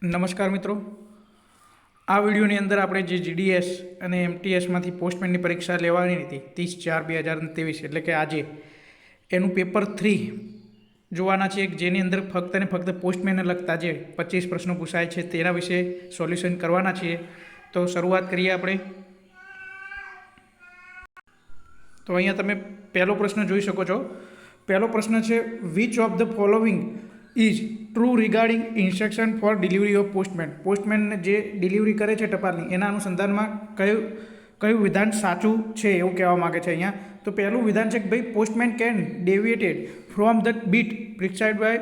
નમસ્કાર મિત્રો, આ વિડીયોની અંદર આપણે જે જીડીએસ અને એમટીએસમાંથી પોસ્ટમેનની પરીક્ષા લેવાની હતી 30/4/2023 એટલે કે આજે એનું પેપર 3 જોવાના છે, જેની અંદર ફક્ત અને ફક્ત પોસ્ટમેનને લગતા જે 25 પ્રશ્નો પૂછાય છે તેના વિશે સોલ્યુશન કરવાના છીએ. તો શરૂઆત કરીએ આપણે. તો અહીંયા તમે પહેલો પ્રશ્ન જોઈ શકો છો. પહેલો પ્રશ્ન છે, which of the following is true regarding instruction for delivery of postman. પોસ્ટમેનને જે ડિલિવરી કરે છે ટપાલની, એના અનુસંધાનમાં કયું વિધાન સાચું છે એવું કહેવા માગે છે અહીંયા. તો પહેલું વિધાન છે કે ભાઈ postman can deviated from the beat prescribed by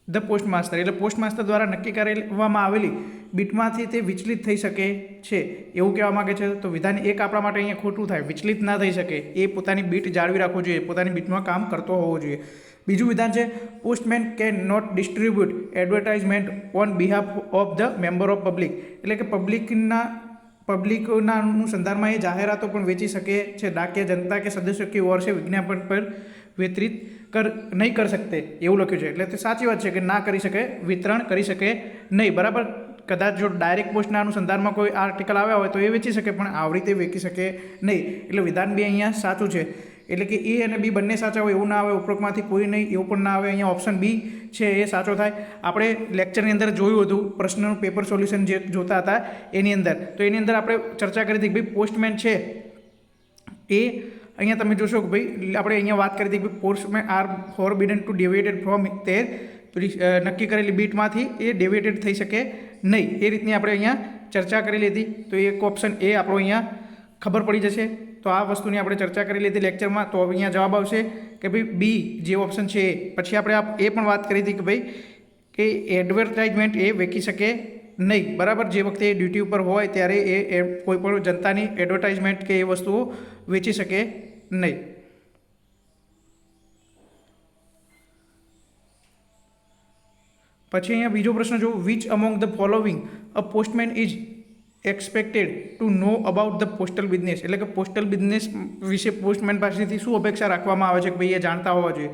the postmaster. એટલે પોસ્ટમાસ્ટર દ્વારા નક્કી કરવામાં આવેલી બીટમાંથી તે વિચલિત થઈ શકે છે એવું કહેવા માગે છે. તો વિધાન એક આપણા માટે અહીંયા ખોટું થાય, વિચલિત ના થઈ શકે, એ પોતાની બીટ જાળવી રાખવું જોઈએ, પોતાની બીટમાં કામ કરતો હોવો જોઈએ. બીજું વિધાન છે, postman can not distribute advertisement on behalf of the member of public. એટલે કે પબ્લિકના અનુસંધાનમાં એ જાહેરાતો પણ વેચી શકે છે, ડાકે જનતા કે સદસ્યો કે ઓર છે વિજ્ઞાપન પર વિતરિત નહીં કરી શકતે એવું લખ્યું છે. એટલે તે સાચી વાત છે કે ના કરી શકે, વિતરણ કરી શકે નહીં. બરાબર. કદાચ જો ડાયરેક્ટ પોસ્ટના અનુસંધાનમાં કોઈ આર્ટિકલ આવ્યા હોય તો એ વેચી શકે, પણ આવી રીતે વેચી શકે નહીં. એટલે વિધાન બી અહીંયા સાચું છે. એટલે કે એ અને બી બંને સાચા હોય એવું ના આવે, ઉપરોક્તમાંથી કોઈ નહીં એવું પણ ના આવે. અહીંયા ઓપ્શન બી છે એ સાચો થાય. આપણે લેક્ચરની અંદર જોયું હતું, પ્રશ્નનું પેપર સોલ્યુશન જે જોતા હતા એની અંદર, તો એની અંદર આપણે ચર્ચા કરી હતી કે ભાઈ પોસ્ટમેન છે એ અહીંયા તમે જોશો કે ભાઈ આપણે અહીંયા વાત કરી હતી કે postman are forbidden to deviated from their નક્કી કરેલી બીટમાંથી એ ડેવિએટેડ થઈ શકે નહીં. એ રીતની આપણે અહીંયા ચર્ચા કરેલી હતી. તો એક ઓપ્શન એ આપણો અહીંયા ખબર પડી જશે. તો આ વસ્તુની આપણે ચર્ચા કરેલી હતી લેક્ચરમાં. તો અહીંયા જવાબ આવશે કે ભાઈ બી જે ઓપ્શન છે એ. પછી આપણે એ પણ વાત કરી હતી કે ભાઈ કે એડવર્ટાઇઝમેન્ટ એ વેચી શકે નહીં. બરાબર. જે વખતે એ ડ્યુટી ઉપર હોય ત્યારે એ કોઈ પણ જનતાની એડવર્ટાઇઝમેન્ટ કે એ વસ્તુઓ વેચી શકે નહીં. પછી અહીંયા બીજો પ્રશ્ન જો, which among the following a postman is expected two know about the postal business. એટલે કે પોસ્ટલ બિઝનેસ વિશે પોસ્ટમેન પાસેથી શું અપેક્ષા રાખવામાં આવે છે કે ભાઈ એ જાણતા હોવા જોઈએ.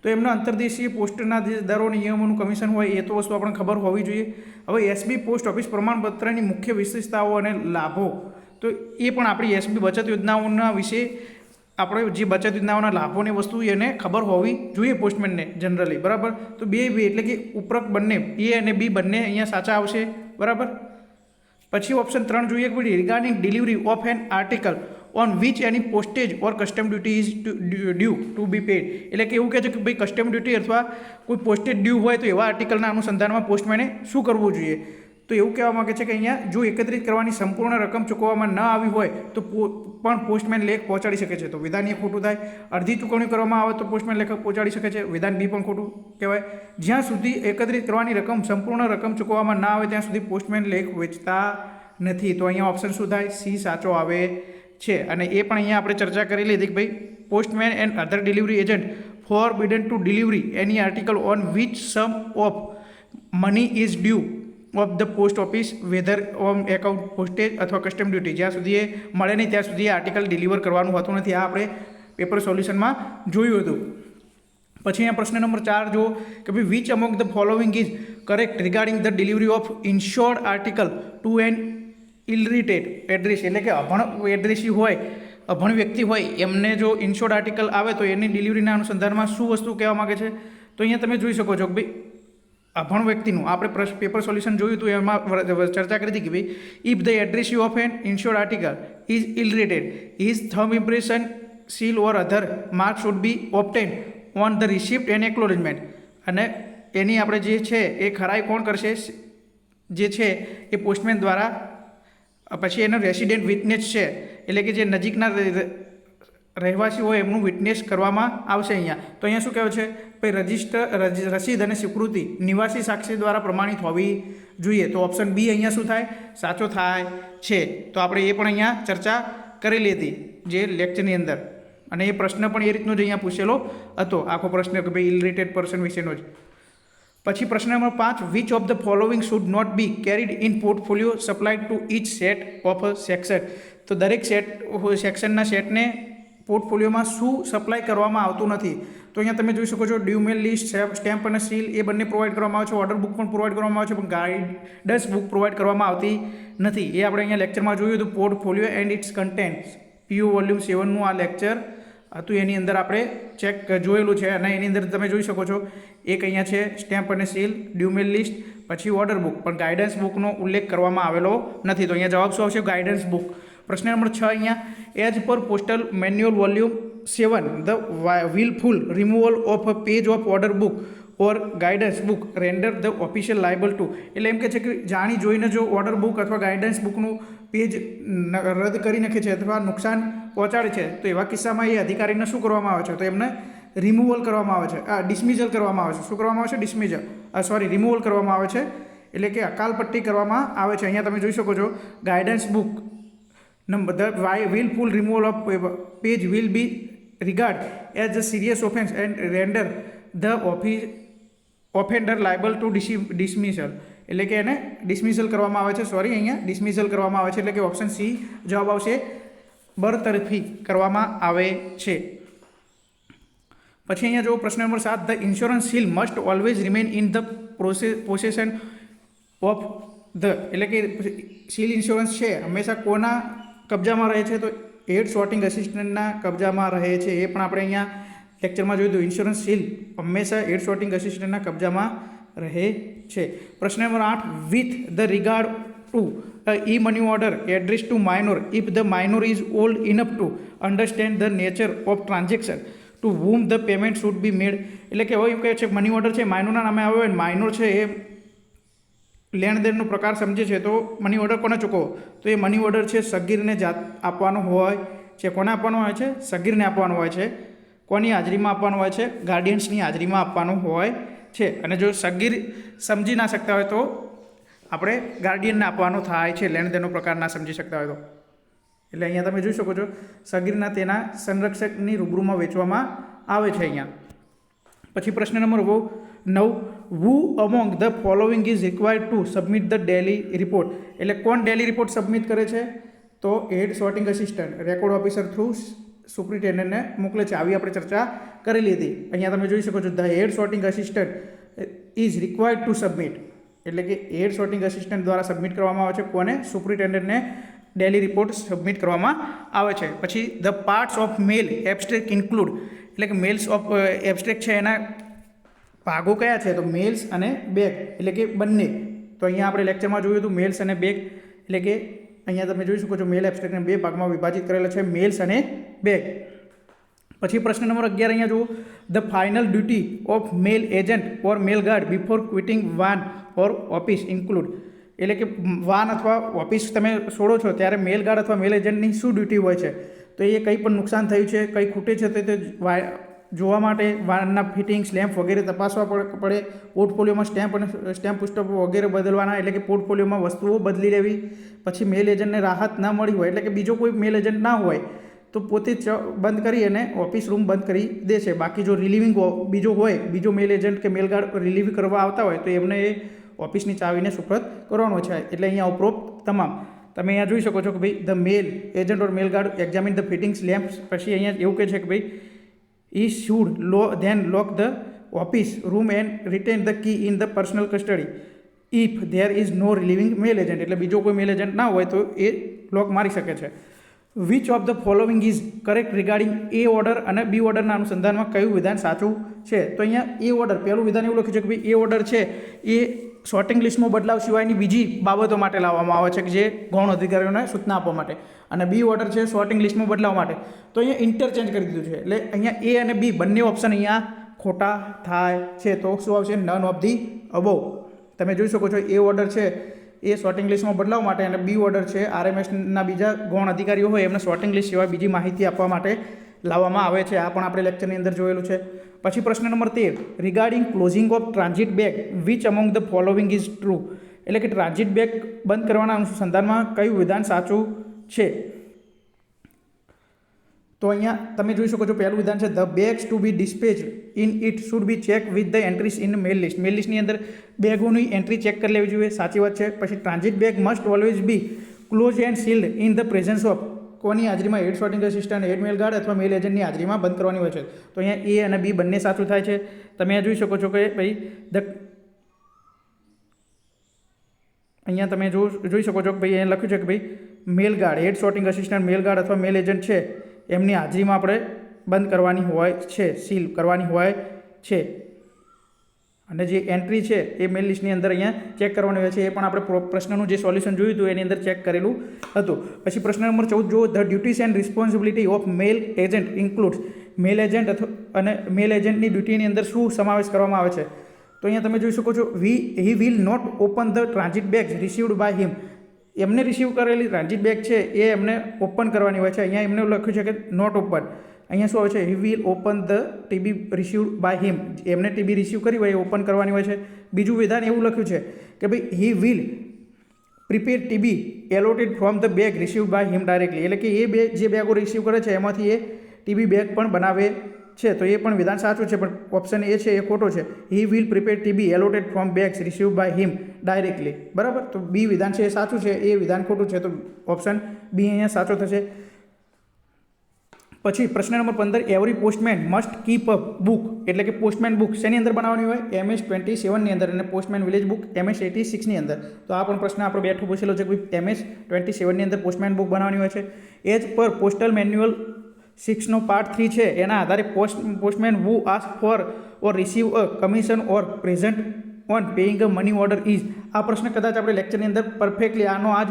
તો એમના અંતર્દેશીય પોસ્ટના જે દરો નિયમોનું કમિશન હોય એ તો વસ્તુ આપણને ખબર હોવી જોઈએ. હવે એસબી પોસ્ટ ઓફિસ પ્રમાણપત્રની મુખ્ય વિશેષતાઓ અને લાભો, તો એ પણ આપણી એસબી બચત યોજનાઓના વિશે આપણે જે બચત યોજનાઓના લાભોની વસ્તુ એને ખબર હોવી જોઈએ પોસ્ટમેનને જનરલી. બરાબર. તો બે એટલે કે ઉપરોક્ત બંને એ અને બી બંને અહીંયા સાચા આવશે. બરાબર. પછી ઓપ્શન 3 જોઈએ કે regarding delivery of an article on which any postage or custom duty is due to be paid. એટલે કે એવું કહે છે કે ભાઈ કસ્ટમ ડ્યુટી અથવા કોઈ પોસ્ટેજ ડ્યુ હોય તો એવા આર્ટિકલના અનુસંધાનમાં પોસ્ટમેને શું કરવું જોઈએ. તો એવું કહેવા માગે છે કે અહીંયા જો એકત્રિત કરવાની સંપૂર્ણ રકમ ચૂકવવામાં ન આવી હોય તો પણ પોસ્ટમેન લેખ પહોંચાડી શકે છે. તો વિધાન એ ખોટું થાય. અડધી ચૂકવણી કરવામાં આવે તો પોસ્ટમેન લેખ પહોંચાડી શકે છે. વિધાન બી પણ ખોટું કહેવાય. જ્યાં સુધી એકત્રિત કરવાની રકમ સંપૂર્ણ રકમ ચૂકવવામાં ના આવે ત્યાં સુધી પોસ્ટમેન લેખ વેચતા નથી. તો અહીંયા ઓપ્શન શું થાય? સી સાચો આવે છે. અને એ પણ અહીંયા આપણે ચર્ચા કરી લીધી કે ભાઈ postman and other delivery agent forbidden to delivery any article on which sum of money is due of the post office whether on account postage અથવા કસ્ટમ ડ્યુટી. જ્યાં સુધી એ મળે નહીં ત્યાં સુધી એ આર્ટિકલ ડિલિવર કરવાનું હોતું નથી. આ આપણે પેપર સોલ્યુશનમાં જોયું હતું. પછી અહીંયા પ્રશ્ન નંબર 4 જો કે ભાઈ which among the following is correct regarding the delivery of insured article to an illiterate address. એટલે કે અભણ એડ્રેસી હોય, અભણ વ્યક્તિ હોય, એમને જો ઇન્શ્યોર્ડ આર્ટિકલ આવે તો એની ડિલિવરીના અનુસંધાનમાં શું વસ્તુ કહેવા માગે છે. તો અહીંયા તમે જોઈ શકો છો કે ભાઈ અભણ વ્યક્તિનું આપણે પેપર સોલ્યુશન જોયું હતું, એમાં ચર્ચા કરી હતી કે ભાઈ if the addressee of an insured article is illiterate his thumb impression seal or other mark should be obtained on the receipt and acknowledgement. અને એની આપણે જે છે એ ખરાઈ કોણ કરશે? જે છે એ પોસ્ટમેન દ્વારા. પછી એનો રેસિડેન્ટ વિટનેસ છે, એટલે કે જે નજીકના રહેવાસી હોય એમનું વિટનેસ કરવામાં આવશે અહીંયા. તો અહીંયા શું કહેવાય છે? ભાઈ રસીદ અને સ્વીકૃતિ નિવાસી સાક્ષી દ્વારા પ્રમાણિત હોવી જોઈએ. તો ઓપ્શન બી અહીંયા શું થાય? સાચો થાય છે. તો આપણે એ પણ અહીંયા ચર્ચા કરેલી હતી જે લેક્ચરની અંદર, અને એ પ્રશ્ન પણ એ રીતનો જ અહીંયા પૂછેલો હતો, આખો પ્રશ્ન કે ભાઈ ઇલરિટેડ પર્સન વિશેનો જ. પછી પ્રશ્ન નંબર 5, which of the following should not be carried in portfolio supplied to each set of section. તો દરેક સેક્શનના સેટને પોર્ટફોલિયોમાં શું સપ્લાય કરવામાં આવતું નથી. તો અહીંયા તમે જોઈ શકો છો ડ્યુ મેલ લિસ્ટ, સ્ટેમ્પ અને સીલ એ બંને પ્રોવાઈડ કરવામાં આવે છે. ઓર્ડર બુક પણ પ્રોવાઈડ કરવામાં આવે છે, પણ ગાઈડન્સ બુક પ્રોવાઈડ કરવામાં આવતી નથી. એ આપણે અહીંયા લેક્ચરમાં જોયું હતું. Portfolio and its contents PU volume 7નું આ લેક્ચર હતું. એની અંદર આપણે જોયેલું છે અને એની અંદર તમે જોઈ શકો છો એક અહીંયા છે સ્ટેમ્પ અને સીલ, ડ્યુ મેલ લિસ્ટ, પછી ઓર્ડર બુક, પણ ગાઈડન્સ બુકનો ઉલ્લેખ કરવામાં આવેલો નથી. તો અહીંયા જવાબ શું આવશે? Guidance book. પ્રશ્ન નંબર 6 અહીંયા as per postal manual volume 7 the wilful removal of a page of order book or guidance book render the official liable to. એટલે એમ કે છે કે જાણી જોઈને જો ઓર્ડર બુક અથવા ગાઈડન્સ બુકનું પેજ રદ કરી નાખે છે અથવા નુકસાન પહોંચાડે છે તો એવા કિસ્સામાં એ અધિકારીને શું કરવામાં આવે છે? તો એમને રિમૂવલ કરવામાં આવે છે, ડિસમિઝલ કરવામાં આવે છે. શું કરવામાં આવે છે? રિમૂવલ કરવામાં આવે છે, એટલે કે અકાલપટ્ટી કરવામાં આવે છે. અહીંયા તમે જોઈ શકો છો guidance book number the wilful removal of page will be regard as a serious offence and render the offender liable to dismissal. એટલે કે એને ડિસમિસલ કરવામાં આવે છે. અહીંયા ડિસમિસલ કરવામાં આવે છે, એટલે કે ઓપ્શન સી જવાબ આવશે. બરતરફી કરવામાં આવે છે. પછી અહીંયા જો પ્રશ્ન નંબર 7 the insurance seal must always remain in the possession of the. એટલે કે સીલ ઇન્સ્યોરન્સ છે હંમેશા કોના કબજામાં રહે છે? તો હેડ સોર્ટિંગ અસિસ્ટન્ટના કબજામાં રહે છે. એ પણ આપણે અહીંયા લેક્ચરમાં જોયું હતું. ઇન્સ્યોરન્સ સીલ હંમેશા હેડ સોર્ટિંગ અસિસ્ટન્ટના કબજામાં રહે છે. પ્રશ્ન નંબર 8 with the regard to e money order address to minor if the minor is old enough to understand the nature of transaction to whom the payment should be made. એટલે કે હવે એમ કહે છે મની ઓર્ડર છે માઇનોરના નામે આવ્યો હોય, minor છે એ લેણદેણનો પ્રકાર સમજે છે, તો મની ઓર્ડર કોને ચૂકવો? તો એ મની ઓર્ડર છે સગીરને આપવાનો હોય છે. કોને આપવાનો હોય છે? સગીરને આપવાનો હોય છે. કોની હાજરીમાં આપવાનો હોય છે? ગાર્ડિયન્સની હાજરીમાં આપવાનું હોય છે. અને જો સગીર સમજી ના શકતા હોય તો આપણે ગાર્ડિયનને આપવાનો થાય છે, લેણદેણનો પ્રકાર ના સમજી શકતા હોય તો. એટલે અહીંયા તમે જોઈ શકો છો સગીરના તેના સંરક્ષકની રૂબરૂમાં વેચવામાં આવે છે અહીંયા. પછી પ્રશ્ન number 9 who among the following is required to submit the daily report. એટલે કોણ ડેલી રિપોર્ટ સબમિટ કરે છે? તો head sorting assistant record officer through સુપ્રિન્ટેન્ડન્ટને મોકલે છે. આવી આપણે ચર્ચા કરેલી હતી. અહીંયા તમે જોઈ શકો છો the head sorting assistant is required to submit. એટલે કે હેડ સોર્ટિંગ અસિસ્ટન્ટ દ્વારા સબમિટ કરવામાં આવે છે. કોને? સુપ્રિન્ટેન્ડન્ટને ડેલી રિપોર્ટ સબમિટ કરવામાં આવે છે. પછી the parts of mail abstract include. એટલે કે મેલ્સ ઓફ એબ્સ્ટ્રેક્ટ છે એના ભાગો કયા છે? તો મેલ્સ અને બેગ, એટલે કે બંને. તો અહીંયા આપણે લેક્ચરમાં જોયું હતું મેલ્સ અને બેગ. એટલે કે અહીંયા તમે જોઈ શકો છો મેલ એબ્સ્ટ્રેક્ટને બે ભાગમાં વિભાજિત કરેલા છે, મેલ્સ અને બેગ. પછી પ્રશ્ન નંબર 11 અહીંયા જુઓ the final duty of mail agent or mail guard before quitting van or office include. એટલે કે વાન અથવા ઓફિસ તમે છોડો છો ત્યારે મેલ ગાર્ડ અથવા મેલ એજન્ટની શું ડ્યુટી હોય છે? તો એ કંઈ પણ નુકસાન થયું છે, કંઈ ખૂટે છે તો તે જોવા માટે વાનના ફિટિંગ, સ્લેમ્પ વગેરે તપાસવા પડે. પોર્ટફોલિયોમાં સ્ટેમ્પ પુસ્તકો વગેરે બદલવાના, એટલે કે પોર્ટફોલિયોમાં વસ્તુઓ બદલી લેવી. પછી મેલ એજન્ટને રાહત ના મળી હોય, એટલે કે બીજો કોઈ મેલ એજન્ટ ના હોય તો પોતે જ બંધ કરી અને ઓફિસ રૂમ બંધ કરી દે છે. બાકી જો રિલીવિંગ બીજો હોય, બીજો મેલ એજન્ટ કે મેલ ગાર્ડ રિલીવ કરવા આવતા હોય તો એમને એ ઓફિસની ચાવીને સુપ્રત કરવાનો છે. એટલે અહીંયા ઉપરોક્ત તમામ તમે અહીંયા જોઈ શકો છો કે ભાઈ the mail agent or mail guard examine the fittings lamps. પછી અહીંયા એવું કહે છે કે ભાઈ he should then lock the office room and retain the key in the personal custody if there is no relieving mail agent. એટલે બીજો કોઈ મેલ એજન્ટ ના હોય તો એ લોક મારી શકે છે. Which of the following is correct regarding A order અને બી ઓર્ડરના અનુસંધાનમાં કયું વિધાન સાચું છે? તો અહીંયા એ ઓર્ડર, પહેલું વિધાન એવું લખ્યું છે કે ભાઈ એ ઓર્ડર છે એ સોર્ટિંગ લિસ્ટમાં બદલાવ સિવાયની બીજી બાબતો માટે લાવવામાં આવે છે, કે જે ગૌણ અધિકારીઓને સૂચના આપવા માટે. અને બી ઓર્ડર છે સોર્ટિંગ લિસ્ટમાં બદલાવ માટે. તો અહીંયા ઇન્ટરચેન્જ કરી દીધું છે. એટલે અહીંયા એ અને બી બંને ઓપ્શન અહીંયા ખોટા થાય છે. તો શું આવશે? None of the above. તમે જોઈ શકો છો એ ઓર્ડર છે એ સોર્ટિંગ લિસ્ટમાં બદલાવ માટે અને બી ઓર્ડર છે આરએમએસના બીજા ગૌણ અધિકારીઓ હોય એમને સોર્ટિંગ લિસ્ટ સિવાય બીજી માહિતી આપવા માટે લાવવામાં આવે છે. આ પણ આપણે લેક્ચરની અંદર જોયેલું છે. પછી પ્રશ્ન number 13 regarding closing of transit bag which among the following is true. એટલે કે ટ્રાન્ઝિટ બેગ બંધ કરવાના અનુસંધાનમાં કયું વિધાન સાચું છે? તો અહીંયા તમે જોઈ શકો છો પહેલું વિધાન છે the bags to be dispatched in it should be check with the entries in mail list. Mail લિસ્ટની અંદર બેગોની એન્ટ્રી ચેક કરી લેવી જોઈએ. સાચી વાત છે. પછી transit bag must always be close and sealed in the presence of કોની હાજરીમાં head sorting assistant head mail guard અથવા મેલ એજન્ટની હાજરીમાં બંધ કરવાની હોય છે. તો અહીંયા એ અને બી બંને સાચું થાય છે. તમે જોઈ શકો છો કે ભાઈ અહીંયા તમે જોઈ શકો છો કે ભાઈ અહીંયા લખ્યું છે કે ભાઈ મેલ ગાર્ડ હેડ સોર્ટિંગ અસિસ્ટન્ટ મેલ ગાર્ડ અથવા મેલ એજન્ટ છે એમની હાજરીમાં આપણે બંધ કરવાની હોય છે, સીલ કરવાની હોય છે. અને જે એન્ટ્રી છે એ મેલ લિસ્ટની અંદર અહીંયા ચેક કરવાની હોય છે. એ પણ આપણે પ્રશ્નનું જે સોલ્યુશન જોયું હતું એની અંદર ચેક કરેલું હતું. પછી પ્રશ્ન નંબર 14 જુઓ. The duties and responsibility of mail agent includes mail agent અને મેલ એજન્ટની ડ્યુટીની અંદર શું સમાવેશ કરવામાં આવે છે? તો અહીંયા તમે જોઈ શકો છો he will not open the transit bags received by him. એમને રિસીવ કરેલી ટ્રાન્ઝિટ બેગ છે એ એમને ઓપન કરવાની હોય છે. અહીંયા એમને લખ્યું છે કે નોટ ઓપન. અહીંયા શું આવે છે? He will open the TB received by him. એમને ટીબી રિસીવ કરી હોય એ ઓપન કરવાની હોય છે. બીજું વિધાન એવું લખ્યું છે કે ભાઈ he will prepare TB allotted from the bag received by him directly. એટલે કે એ જે બેગો રિસીવ કરે છે એમાંથી એ ટીબી બેગ પણ બનાવે છે. તો એ પણ વિધાન સાચું છે, પણ ઓપ્શન એ છે એ ખોટો છે. He will prepare TB allotted from bags receive by him directly. બરાબર. તો બી વિધાન છે એ સાચું છે, એ વિધાન ખોટું છે. તો ઓપ્શન બી અહીંયા સાચો થશે. પછી પ્રશ્ન number 15 every postman must keep a book. એટલે કે પોસ્ટમેન બુક શેની અંદર બનાવવાની હોય? MS-27ની અંદર અને પોસ્ટમેન વિલેજ બુક MS-86ની અંદર. તો આ પણ પ્રશ્ન આપણે બેઠો પૂછેલો છે કે MS-27ની અંદર પોસ્ટમેન બુક બનાવવાની હોય છે. એજ પર પોસ્ટલ મેન્યુઅલ 6નો પાર્ટ 3 છે એના આધારે postman who ask for or receive a commission or present on paying a money order is. આ પ્રશ્ન કદાચ આપણે લેક્ચરની અંદર પરફેક્ટલી આનો આજ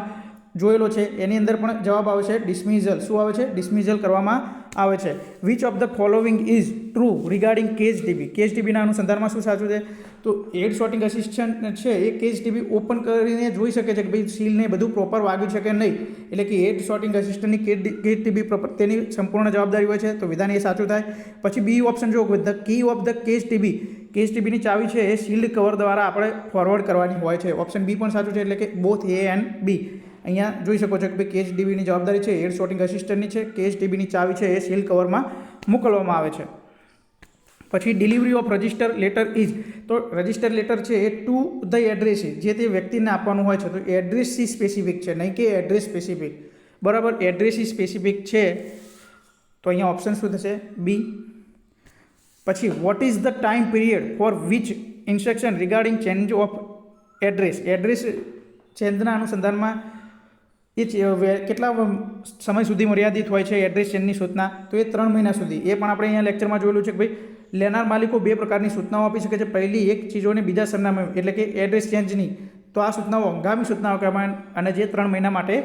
જોયેલો છે. એની અંદર પણ જવાબ આવે છે ડિસમિઝલ. શું આવે છે? ડિસમિઝલ કરવામાં આવે છે. Which of the following is true regarding cage TB. Cage ટીબીના અનુસંધાનમાં શું સાચું છે? તો હેડ સોર્ટિંગ અસિસ્ટન્ટ છે એ કેજ ટીબી ઓપન કરીને જોઈ શકે છે કે ભાઈ સીલને બધું પ્રોપર વાગ્યું છે કે નહીં. એટલે કે head sorting અસિસ્ટન્ટની cage TB proper તેની સંપૂર્ણ જવાબદારી હોય છે. તો વિધાન એ સાચું થાય. પછી બી ઓપ્શન જો the key of the cage TB. Cage ટીબીની ચાવી છે એ સીલ્ડ કવર દ્વારા આપણે ફોરવર્ડ કરવાની હોય છે. ઓપ્શન બી પણ સાચું છે. એટલે કે બોથ એ એન્ડ બી. અહીંયા જોઈ શકો છો કે ભાઈ કેજ ટીબીની જવાબદારી છે હેડ સોર્ટિંગ અસિસ્ટન્ટની છે. કેજ ટીબીની ચાવી છે એ સીલ કવરમાં મોકલવામાં આવે છે. પછી delivery of register letter is. તો રજિસ્ટર લેટર છે એ ટુ ધ એડ્રેસ જે તે વ્યક્તિને આપવાનું હોય છે. તો એડ્રેસ સી સ્પેસિફિક છે, નહીં કે એડ્રેસ સ્પેસિફિક. બરાબર. એડ્રેસ સી સ્પેસિફિક છે. તો અહીંયા ઓપ્શન શું થશે? બી. પછી what is the time period for which instruction regarding change of address. Address ચેન્જના અનુસંધાનમાં એ કેટલા સમય સુધી મર્યાદિત હોય છે એડ્રેસ ચેન્જની સૂચના? તો એ 3 મહિના સુધી. એ પણ આપણે અહીંયા લેક્ચરમાં જોયેલું છે કે ભાઈ લેનાર માલિકો 2 પ્રકારની સૂચનાઓ આપી શકે છે. પહેલી એક ચીજોને બીજા સરનામે એટલે કે એડ્રેસ ચેન્જની. તો આ સૂચનાઓ હંગામી સૂચનાઓ કહેવાય અને જે 3 મહિના માટે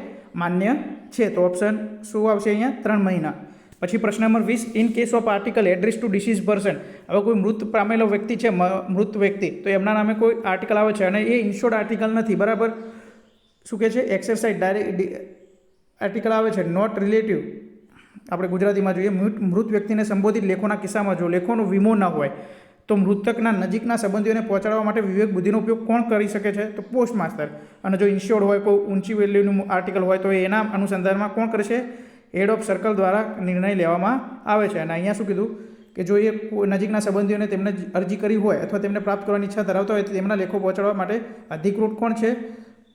માન્ય છે. તો ઓપ્શન શું આવશે અહીંયા? 3 મહિના. પછી પ્રશ્ન નંબર 20 in case of article address to deceased person. હવે કોઈ મૃત પામેલો વ્યક્તિ છે, મૃત વ્યક્તિ, તો એમના નામે કોઈ આર્ટિકલ આવે છે અને એ ઇન્શ્યોર્ડ આર્ટિકલ નથી. બરાબર. શું કહે છે? એક્સરસાઇઝ ડાયરેક્ટ આર્ટિકલ આવે છે. નોટ રિલેટિવ આપણે ગુજરાતીમાં જોઈએ. મૃત વ્યક્તિને સંબોધિત લેખોના કિસ્સામાં જો લેખોનો વીમો ન હોય તો મૃતકના નજીકના સંબંધીઓને પહોંચાડવા માટે વિવેક બુદ્ધિનો ઉપયોગ કોણ કરી શકે છે? તો પોસ્ટ માસ્ટર. અને જો ઇન્શ્યોર્ડ હોય, કોઈ ઊંચી વેલ્યુનું આર્ટિકલ હોય તો એના અનુસંધાનમાં કોણ કરે છે? હેડ ઓફ સર્કલ દ્વારા નિર્ણય લેવામાં આવે છે. અને અહીંયા શું કીધું કે જો એ નજીકના સંબંધીઓને તેમને અરજી કરી હોય અથવા તેમને પ્રાપ્ત કરવાની ઈચ્છા ધરાવતા હોય તો તેમના લેખો પહોંચાડવા માટે અધિકૃત કોણ છે?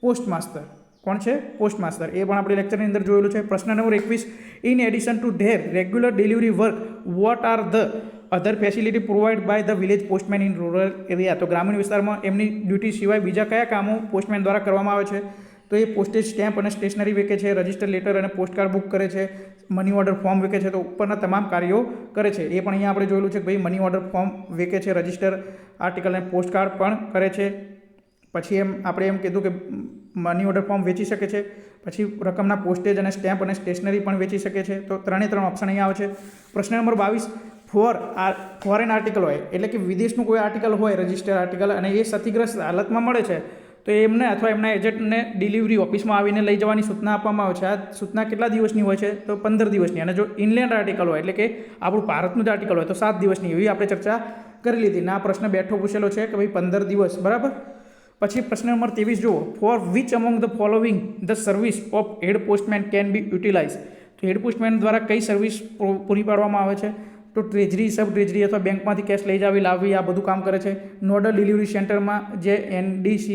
Post master. કોણ છે? Post master. એ પણ આપણે લેક્ચરની અંદર જોયેલું છે. પ્રશ્ન નંબર 21 in addition to their regular delivery work what are the other facility provide by the village postman in rural area. તો ગ્રામીણ વિસ્તારમાં એમની ડ્યુટી સિવાય બીજા કયા કામો પોસ્ટમેન દ્વારા કરવામાં આવે છે? તો એ પોસ્ટેજ સ્ટેમ્પ અને સ્ટેશનરી વેચે છે, રજિસ્ટર લેટર અને પોસ્ટકાર્ડ બુક કરે છે, મની ઓર્ડર ફોર્મ વેચે છે. તો ઉપરના તમામ કાર્યો કરે છે. એ પણ અહીંયા આપણે જોયેલું છે કે ભાઈ મની ઓર્ડર ફોર્મ વેચે છે, રજિસ્ટર આર્ટિકલ અને પોસ્ટકાર્ડ પણ કરે છે. પછી આપણે એમ કીધું કે મની ઓર્ડર ફોર્મ વેચી શકે છે. પછી રકમના પોસ્ટેજ અને સ્ટેમ્પ અને સ્ટેશનરી પણ વેચી શકે છે. તો 3 ઓપ્શન અહીંયા આવે છે. પ્રશ્ન નંબર 22 ફોરેન આર્ટિકલ હોય એટલે કે વિદેશનું કોઈ આર્ટિકલ હોય, રજિસ્ટર આર્ટિકલ, અને એ ક્ષતિગ્રસ્ત હાલતમાં મળે છે તો એમને અથવા એમના એજન્ટને ડિલિવરી ઓફિસમાં આવીને લઈ જવાની સૂચના આપવામાં આવે છે. આ સૂચના કેટલા દિવસની હોય છે? તો 15 દિવસની. અને જો ઇનલેન્ડ આર્ટિકલ હોય એટલે કે આપણું ભારતનું જ આર્ટિકલ હોય તો 7 દિવસની. એવી આપણે ચર્ચા કરી લીધી. ના પ્રશ્ન બેઠો પૂછેલો છે કે ભાઈ 15 દિવસ. બરાબર. પછી પ્રશ્ન નંબર 23 જુઓ. For which among the following the service of head postman can be utilize. તો હેડ પોસ્ટમેન દ્વારા કઈ સર્વિસ પૂરી પાડવામાં આવે છે? તો ટ્રેજરી, સબ ટ્રેજરી અથવા બેંકમાંથી કેશ લઈ જાવી, લાવવી, આ બધું કામ કરે છે. નોડલ ડિલિવરી સેન્ટરમાં જે NDC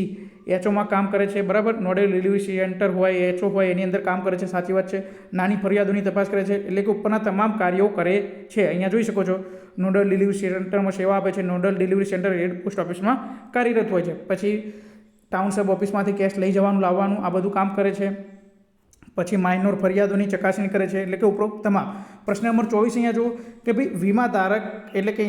એચઓમાં કામ કરે છે, બરાબર. નોડલ ડિલિવરી સેન્ટર હોય, એચઓ હોય, એની અંદર કામ કરે છે, સાચી વાત છે. નાની ફરિયાદોની તપાસ કરે છે, એટલે કે ઉપરના તમામ કાર્યો કરે છે. અહીંયા જોઈ શકો છો નોડલ ડિલિવરી સેન્ટરમાં સેવા આપે છે. Nodal delivery centre head post ઓફિસમાં કાર્યરત હોય છે. પછી ટાઉનશીપ ઓફિસમાંથી કેશ લઈ જવાનું, લાવવાનું, આ બધું કામ કરે છે. પછી માઇનોર ફરિયાદોની ચકાસણી કરે છે, એટલે કે ઉપરોક્ત તમામ. પ્રશ્ન નંબર 24 અહીંયા જુઓ કે ભાઈ વીમા ધારક એટલે કે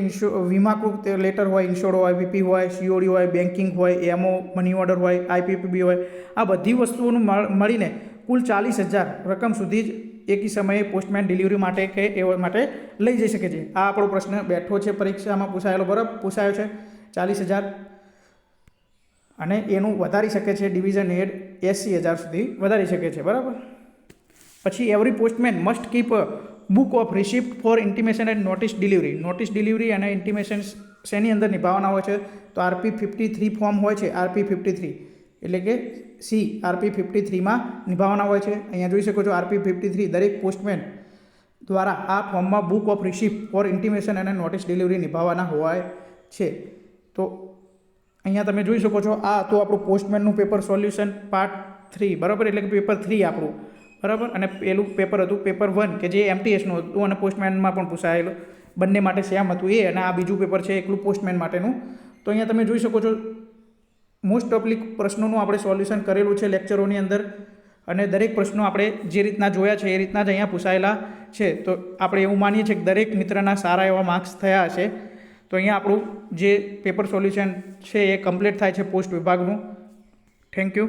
વીમાકૃત લેટર હોય, ઇન્શ્યોર્ડ હોય, વીપી હોય, સીઓડી હોય, બેન્કિંગ હોય, એમઓ, મની ઓર્ડર હોય, આઈપીપીબી હોય, આ બધી વસ્તુઓનું મળીને કુલ 40,000 રકમ સુધી જ એકી સમયે પોસ્ટમેન ડિલિવરી માટે કે એ માટે લઈ જઈ શકે છે. આ આપણો પ્રશ્ન બેઠો છે, પરીક્ષામાં પૂછાયેલો, બરાબર, પૂછાયો છે 40,000 અને એનું વધારી શકે છે ડિવિઝન હેડ 80,000 સુધી વધારી શકે છે, બરાબર. પછી every postman must keep a book of receipt for intimation and notice delivery. Notice delivery અને ઇન્ટિમેશન શેની અંદર નિભાવવાના હોય છે? તો RP53 ફોર્મ હોય છે, RP53 એટલે કે RP53માં નિભાવવાના હોય છે. અહીંયા જોઈ શકો છો RP53 દરેક પોસ્ટમેન દ્વારા આ ફોર્મમાં book of receipt for intimation અને નોટિસ ડિલિવરી નિભાવવાના હોય છે. તો અહીંયા તમે જોઈ શકો છો આ તો આપણું પોસ્ટમેનનું પેપર સોલ્યુશન પાર્ટ 3, બરાબર, એટલે કે પેપર 3 આપણું, બરાબર. અને પેલું પેપર હતું પેપર 1 કે જે MTSનું હતું અને પોસ્ટમેનમાં પણ પૂછાયેલું, બંને માટે સેમ હતું એ. અને આ બીજું પેપર છે એકલું પોસ્ટમેન માટેનું. તો અહીંયા તમે જોઈ શકો છો મોસ્ટ ઓફલી પ્રશ્નોનું આપણે સોલ્યુશન કરેલું છે લેક્ચરોની અંદર, અને દરેક પ્રશ્નો આપણે જે રીતના જોયા છે એ રીતના જ અહીંયા પૂછાયેલા છે. તો આપણે એવું માનીએ છીએ કે દરેક મિત્રના સારા એવા માર્ક્સ થયા હશે. તો અહીંયા આપણું જે પેપર સોલ્યુશન છે એ કમ્પ્લીટ થાય છે પોસ્ટ વિભાગનું. Thank you.